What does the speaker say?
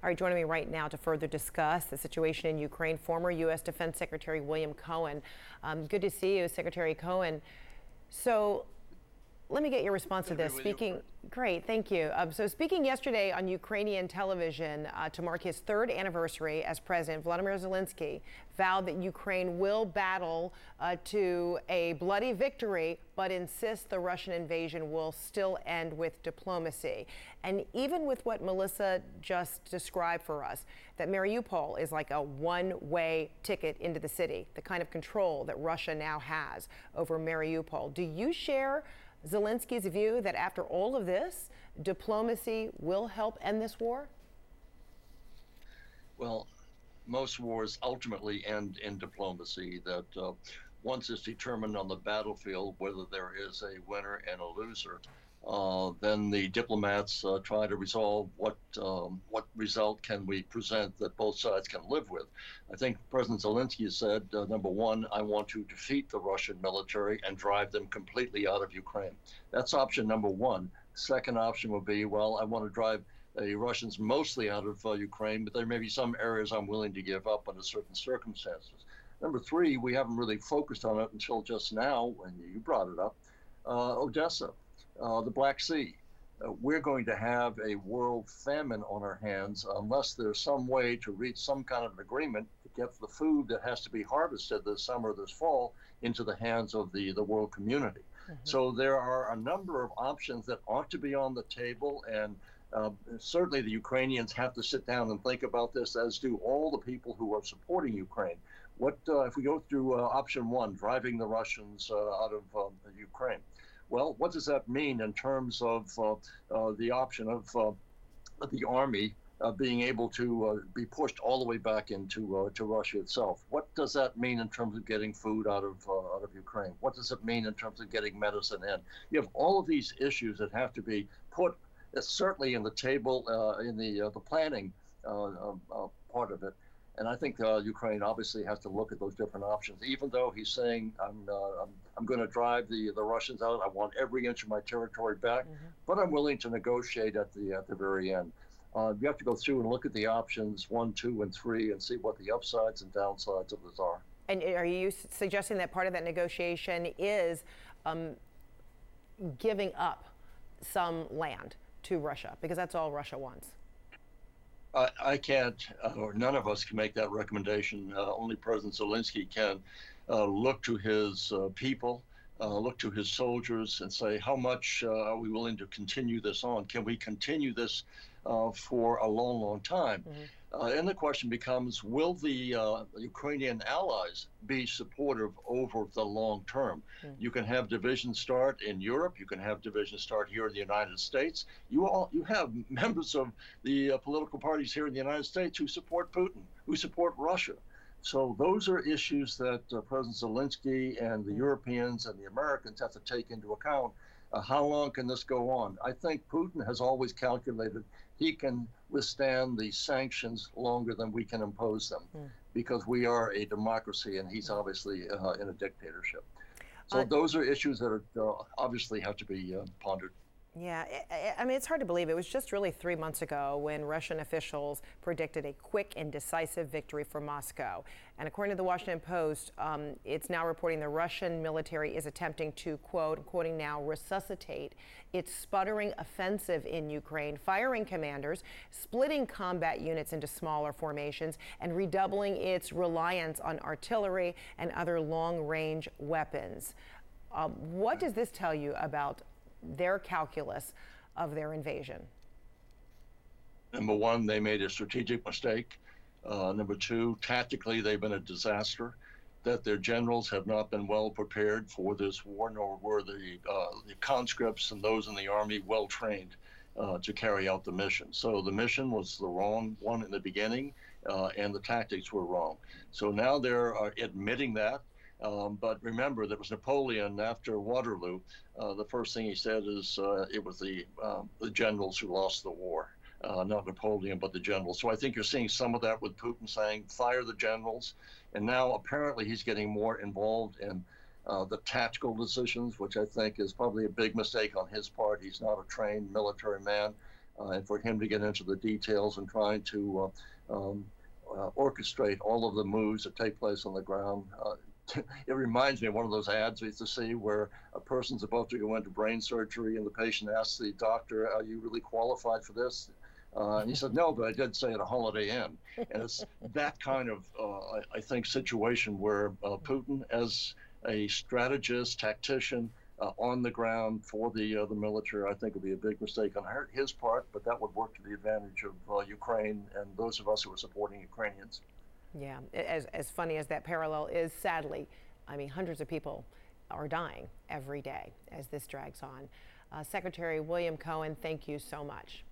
All right, joining me right now to further discuss the situation in Ukraine, former U.S. Defense Secretary William Cohen. Good to see you, Secretary Cohen. So let me get your response to this. Great, thank you. So speaking yesterday on Ukrainian television to mark his third anniversary as president, Volodymyr Zelensky vowed that Ukraine will battle to a bloody victory, but insists the Russian invasion will still end with diplomacy. And even with what Melissa just described for us, that Mariupol is like a one-way ticket into the city, the kind of control that Russia now has over Mariupol. Do you share Zelensky's view that after all of this, diplomacy will help end this war? Well, most wars ultimately end in diplomacy, that once it's determined on the battlefield whether there is a winner and a loser, then the diplomats try to resolve what result can we present that both sides can live with. I think President Zelensky said, number one, I want to defeat the Russian military and drive them completely out of Ukraine. That's option number one. Second option would be, well, I want to drive the Russians mostly out of Ukraine, but there may be some areas I'm willing to give up under certain circumstances. Number three, we haven't really focused on it until just now when you brought it up, Odessa. The Black Sea. We're going to have a world famine on our hands unless there's some way to reach some kind of agreement to get the food that has to be harvested this summer, this fall, into the hands of the world community. So there are a number of options that ought to be on the table, and certainly the Ukrainians have to sit down and think about this, as do all the people who are supporting Ukraine. What if we go through option one, driving the Russians out of Ukraine? Well, what does that mean in terms of the option of the army being able to be pushed all the way back into to Russia itself? What does that mean in terms of getting food out of Ukraine? What does it mean in terms of getting medicine in? You have all of these issues that have to be put certainly in the table in the planning part of it. And I think Ukraine obviously has to look at those different options. Even though he's saying, I'm going to drive the Russians out, I want every inch of my territory back, but I'm willing to negotiate at the very end. You have to go through and look at the options 1, 2, and 3 and see what the upsides and downsides of this are. And are you suggesting that part of that negotiation is giving up some land to Russia, because that's all Russia wants? I can't, or none of us can make that recommendation. Only President Zelensky can look to his people, look to his soldiers and say, how much are we willing to continue this on? Can we continue this for a long, long time? And the question becomes, will the Ukrainian allies be supportive over the long term? You can have divisions start in Europe. You can have divisions start here in the United States. You have members of the political parties here in the United States who support Putin, who support Russia. So those are issues that President Zelensky and the Europeans and the Americans have to take into account. How long can this go on? I think Putin has always calculated he can withstand the sanctions longer than we can impose them, because we are a democracy and he's obviously in a dictatorship. So those are issues that are obviously have to be pondered. Yeah, I mean, it's hard to believe. It was just really 3 months ago when Russian officials predicted a quick and decisive victory for Moscow. And according to the Washington Post, it's now reporting the Russian military is attempting to, quote, quoting now, resuscitate its sputtering offensive in Ukraine, firing commanders, splitting combat units into smaller formations, and redoubling its reliance on artillery and other long-range weapons. What does this tell you about their calculus of their invasion? Number one, they made a strategic mistake. Number two, tactically, they've been a disaster, that their generals have not been well prepared for this war, nor were the conscripts and those in the army well trained to carry out the mission. So the mission was the wrong one in the beginning, and the tactics were wrong. So now they're admitting that. But remember, there was Napoleon after Waterloo. The first thing he said is it was the generals who lost the war, not Napoleon, but the generals. So I think you're seeing some of that with Putin saying, fire the generals. And now apparently he's getting more involved in the tactical decisions, which I think is probably a big mistake on his part. He's not a trained military man. and for him to get into the details and trying to orchestrate all of the moves that take place on the ground. It reminds me of one of those ads we used to see where a person's about to go into brain surgery and the patient asks the doctor, "Are you really qualified for this?" And he said, "No, but I did say at a Holiday Inn." And it's that kind of, I think, situation where Putin, as a strategist, tactician, on the ground for the military, I think would be a big mistake on his part, but that would work to the advantage of Ukraine and those of us who are supporting Ukrainians. Yeah, as funny as that parallel is, sadly, I mean, hundreds of people are dying every day as this drags on. Secretary William Cohen, thank you so much.